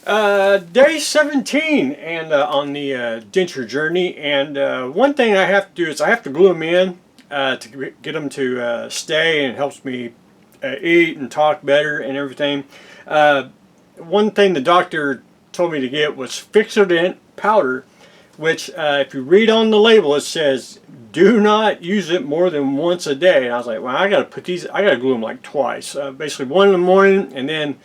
Day 17 and on the denture journey, and one thing I have to do is I have to glue them in to get them to stay, and it helps me eat and talk better and everything. One thing the doctor told me to get was Fixodent powder, which if you read on the label it says do not use it more than once a day. And I was like, well, I gotta put these, I gotta glue them like twice, basically one in the morning and then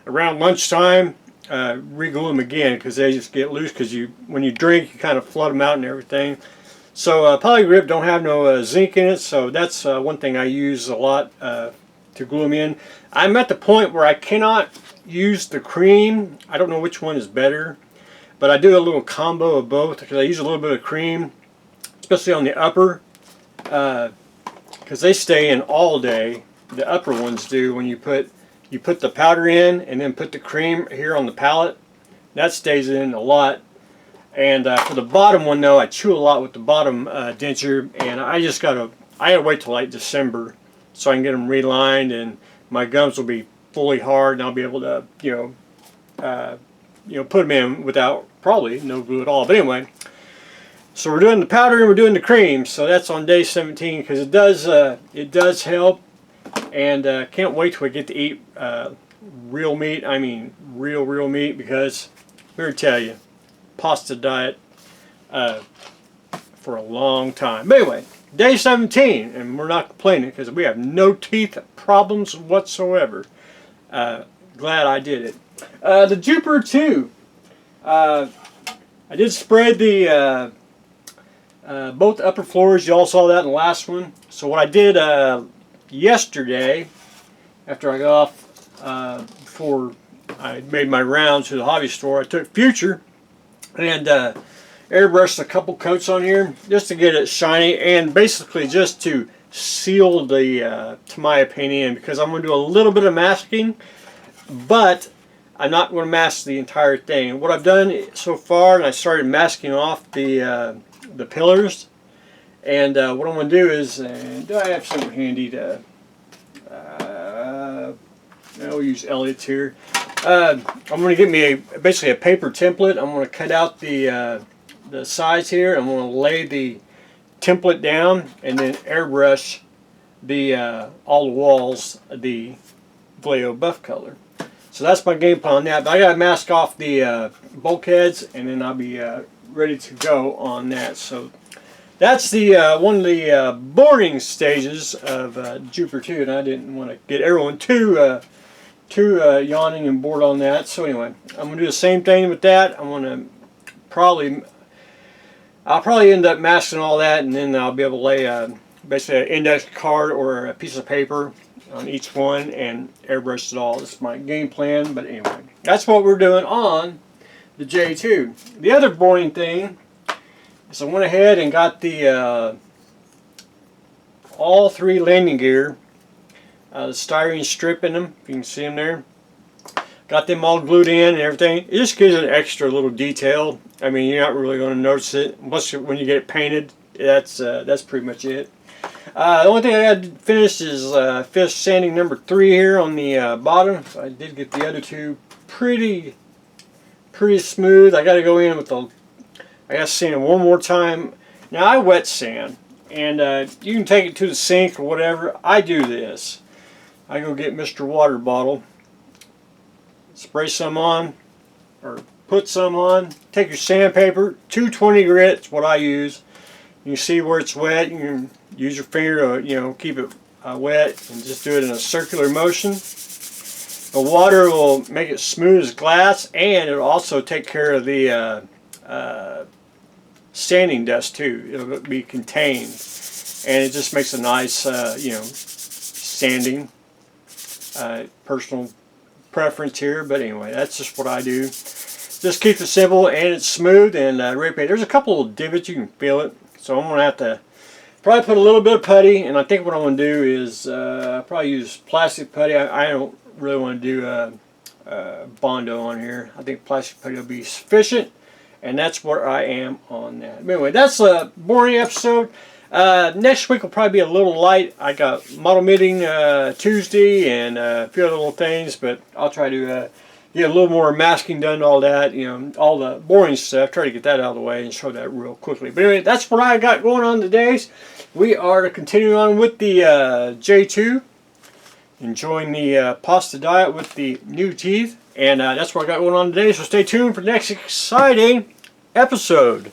around lunchtime re-glue them again, because they just get loose, because when you drink you kind of flood them out and everything. So Polygrip don't have no zinc in it, so that's one thing I use a lot to glue them in. I'm at the point where I cannot use the cream. I don't know which one is better, but I do a little combo of both, because I use a little bit of cream, especially on the upper, because they stay in all day. The upper ones do. When you put the powder in and then put the cream here on the palate, that stays in a lot. And for the bottom one though, I chew a lot with the bottom denture, and I gotta wait till like December so I can get them relined, and my gums will be fully hard, and I'll be able to put them in without probably no glue at all. But anyway, so we're doing the powder and we're doing the cream, so that's on day 17, because it does help. And can't wait till we get to eat real meat. I mean real meat, because I'm here to tell you, pasta diet for a long time. But anyway, day 17, and we're not complaining because we have no teeth problems whatsoever. Glad I did it. The Jupiter 2. I did spread the both upper floors. You all saw that in the last one. So what I did yesterday, after I got off before I made my rounds to the hobby store, I took Future and airbrushed a couple coats on here just to get it shiny, and basically just to seal the Tamiya paint in, because I'm going to do a little bit of masking, but I'm not going to mask the entire thing. What I've done so far, and I started masking off the pillars, and what I'm going to do is, do I have something handy to, we'll use Elliot's here. I'm going to get me basically a paper template. I'm going to cut out the sides here. I'm going to lay the template down and then airbrush all the walls the Vallejo buff color. So that's my game plan on that. But I got to mask off the bulkheads, and then I'll be ready to go on that. So that's the one of the boring stages of Jupiter 2, and I didn't want to get everyone too yawning and bored on that. So anyway, I'm going to do the same thing with that. I'm going to I'll probably end up masking all that, and then I'll be able to lay basically an index card or a piece of paper on each one and airbrush it all. This is my game plan, but anyway, that's what we're doing on the J2. The other boring thing is I went ahead and got the all three landing gear, the styrene strip in them, if you can see them there. Got them all glued in and everything. It just gives it an extra little detail. I mean, you're not really going to notice it unless when you get it painted. That's pretty much it. The only thing I had to finish is fish sanding number 3 here on the bottom. So I did get the other two pretty smooth. I got to go in with I got to sand it one more time. Now I wet sand, and you can take it to the sink or whatever. I do this. I go get Mr. Water Bottle, spray some on, or put some on. Take your sandpaper, 220 grit is what I use. You can see where it's wet. You can use your finger to keep it wet, and just do it in a circular motion. The water will make it smooth as glass, and it'll also take care of the sanding dust too. It'll be contained, and it just makes a nice sanding. Personal preference here, but anyway, that's just what I do. Just keep it simple, and it's smooth and ready to paint. There's a couple of divots, you can feel it, so I'm going to have to probably put a little bit of putty, and I think what I'm going to do is probably use plastic putty. I don't really want to do Bondo on here. I think plastic putty will be sufficient, and that's where I am on that. But anyway, that's a boring episode. Next week will probably be a little light. I got model meeting Tuesday and a few other little things, but I'll try to get a little more masking done, all that, you know, all the boring stuff. Try to get that out of the way and show that real quickly. But anyway, that's what I got going on today. We are continuing on with the J2, enjoying the pasta diet with the new teeth, and that's what I got going on today. So stay tuned for the next exciting episode.